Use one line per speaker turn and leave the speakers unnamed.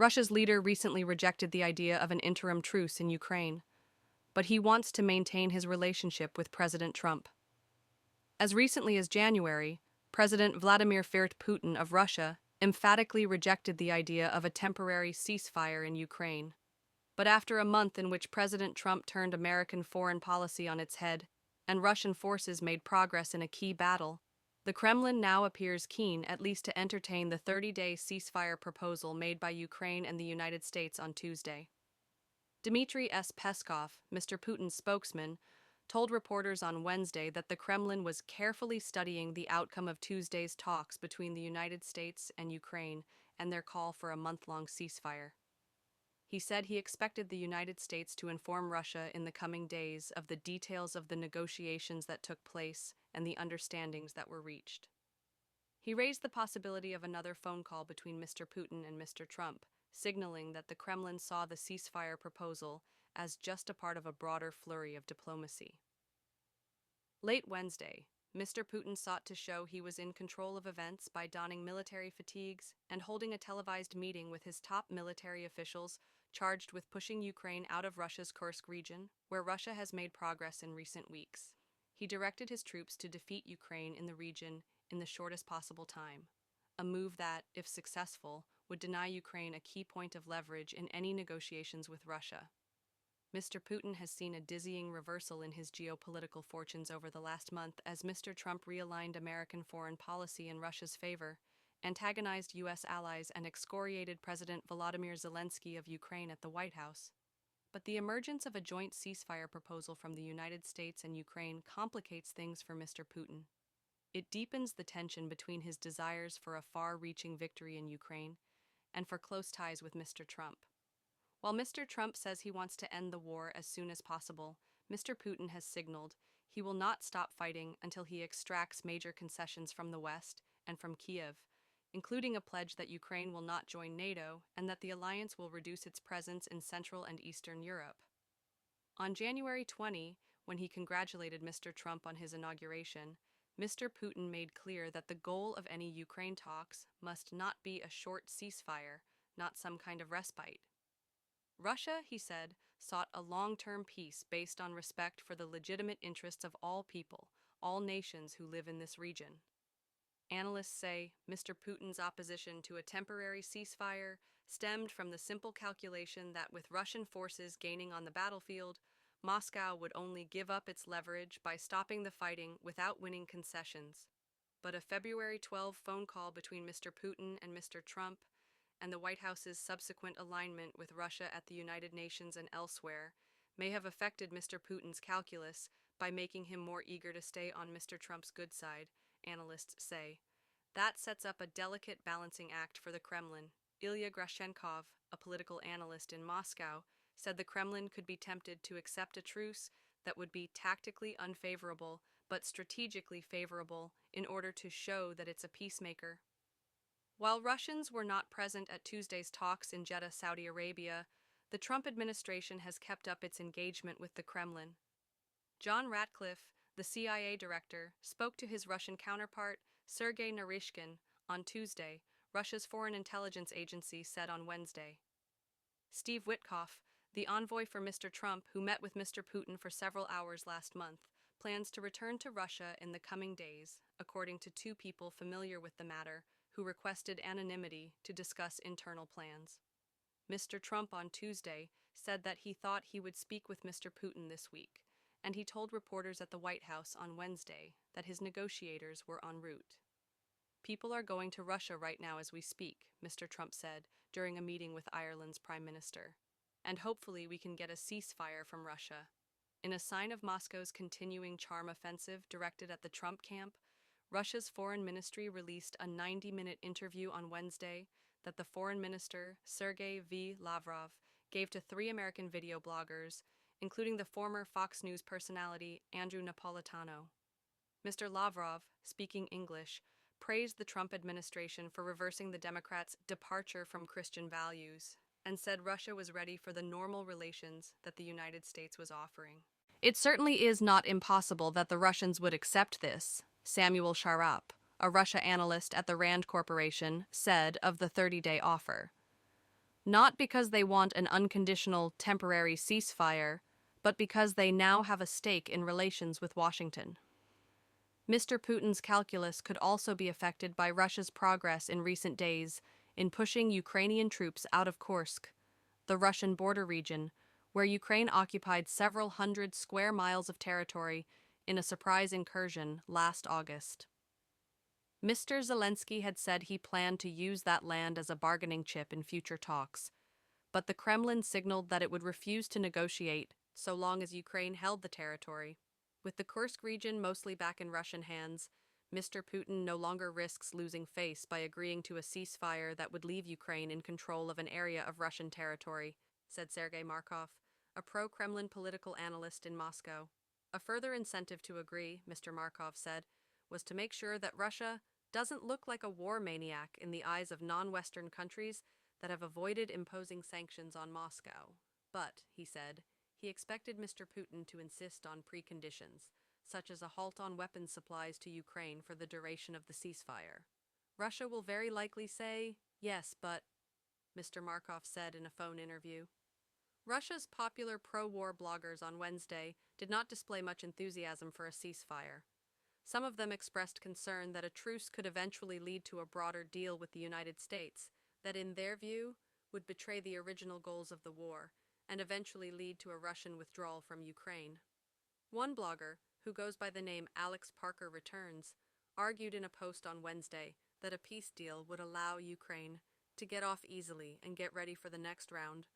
Russia's leader recently rejected the idea of an interim truce in Ukraine, but he wants to maintain his relationship with President Trump. As recently as January, President Vladimir Putin of Russia emphatically rejected the idea of a temporary ceasefire in Ukraine. But after a month in which President Trump turned American foreign policy on its head and Russian forces made progress in a key battle, the Kremlin now appears keen at least to entertain the 30-day ceasefire proposal made by Ukraine and the United States on Tuesday. Dmitry S. Peskov, Mr. Putin's spokesman, told reporters on Wednesday that the Kremlin was carefully studying the outcome of Tuesday's talks between the United States and Ukraine and their call for a month-long ceasefire. He said he expected the United States to inform Russia in the coming days of the details of the negotiations that took place and the understandings that were reached. He raised the possibility of another phone call between Mr. Putin and Mr. Trump, signaling that the Kremlin saw the ceasefire proposal as just a part of a broader flurry of diplomacy. Late Wednesday, Mr. Putin sought to show he was in control of events by donning military fatigues and holding a televised meeting with his top military officials charged with pushing Ukraine out of Russia's Kursk region, where Russia has made progress in recent weeks. He directed his troops to defeat Ukraine in the region in the shortest possible time, a move that, if successful, would deny Ukraine a key point of leverage in any negotiations with Russia. Mr. Putin has seen a dizzying reversal in his geopolitical fortunes over the last month as Mr. Trump realigned American foreign policy in Russia's favor, antagonized U.S. allies, and excoriated President Volodymyr Zelensky of Ukraine at the White House. But the emergence of a joint ceasefire proposal from the United States and Ukraine complicates things for Mr. Putin. It deepens the tension between his desires for a far-reaching victory in Ukraine and for close ties with Mr. Trump. While Mr. Trump says he wants to end the war as soon as possible, Mr. Putin has signaled he will not stop fighting until he extracts major concessions from the West and from Kiev, including a pledge that Ukraine will not join NATO and that the alliance will reduce its presence in Central and Eastern Europe. On January 20, when he congratulated Mr. Trump on his inauguration, Mr. Putin made clear that the goal of any Ukraine talks must not be a short ceasefire, not some kind of respite. Russia, he said, sought a long-term peace based on respect for the legitimate interests of all people, all nations who live in this region. Analysts say Mr. Putin's opposition to a temporary ceasefire stemmed from the simple calculation that with Russian forces gaining on the battlefield, Moscow would only give up its leverage by stopping the fighting without winning concessions. But a February 12 phone call between Mr. Putin and Mr. Trump and the White House's subsequent alignment with Russia at the United Nations and elsewhere may have affected Mr. Putin's calculus by making him more eager to stay on Mr. Trump's good side, analysts say. That sets up a delicate balancing act for the Kremlin. Ilya Grashenkov, a political analyst in Moscow, said the Kremlin could be tempted to accept a truce that would be tactically unfavorable but strategically favorable in order to show that it's a peacemaker. While Russians were not present at Tuesday's talks in Jeddah, Saudi Arabia, the Trump administration has kept up its engagement with the Kremlin. John Ratcliffe, the CIA director, spoke to his Russian counterpart, Sergei Narishkin, on Tuesday, Russia's foreign intelligence agency said on Wednesday. Steve Witkoff, the envoy for Mr. Trump, who met with Mr. Putin for several hours last month, plans to return to Russia in the coming days, according to two people familiar with the matter, who requested anonymity to discuss internal plans. Mr. Trump on Tuesday said that he thought he would speak with Mr. Putin this week, and he told reporters at the White House on Wednesday that his negotiators were en route. People are going to Russia right now as we speak, Mr. Trump said during a meeting with Ireland's Prime Minister, and hopefully we can get a ceasefire from Russia. In a sign of Moscow's continuing charm offensive directed at the Trump camp, Russia's foreign ministry released a 90-minute interview on Wednesday that the foreign minister, Sergei V. Lavrov, gave to three American video bloggers, including the former Fox News personality Andrew Napolitano. Mr. Lavrov, speaking English, praised the Trump administration for reversing the Democrats' departure from Christian values and said Russia was ready for the normal relations that the United States was offering. It certainly is not impossible that the Russians would accept this, Samuel Sharap, a Russia analyst at the Rand Corporation, said of the 30-day offer. not because they want an unconditional temporary ceasefire, but because they now have a stake in relations with Washington. Mr. Putin's calculus could also be affected by Russia's progress in recent days in pushing Ukrainian troops out of Kursk, the Russian border region, where Ukraine occupied several hundred square miles of territory in a surprise incursion last August. Mr. Zelensky had said he planned to use that land as a bargaining chip in future talks, but the Kremlin signaled that it would refuse to negotiate so long as Ukraine held the territory. With the Kursk region mostly back in Russian hands, Mr. Putin no longer risks losing face by agreeing to a ceasefire that would leave Ukraine in control of an area of Russian territory, said Sergei Markov, a pro-Kremlin political analyst in Moscow. A further incentive to agree, Mr. Markov said, was to make sure that Russia doesn't look like a war maniac in the eyes of non-Western countries that have avoided imposing sanctions on Moscow. But, he said, he expected Mr. Putin to insist on preconditions, such as a halt on weapons supplies to Ukraine for the duration of the ceasefire. Russia will very likely say, yes, but, Mr. Markov said in a phone interview. Russia's popular pro-war bloggers on Wednesday did not display much enthusiasm for a ceasefire. Some of them expressed concern that a truce could eventually lead to a broader deal with the United States that, in their view, would betray the original goals of the war and eventually lead to a Russian withdrawal from Ukraine. One blogger, who goes by the name Alex Parker Returns, argued in a post on Wednesday that a peace deal would allow Ukraine to get off easily and get ready for the next round,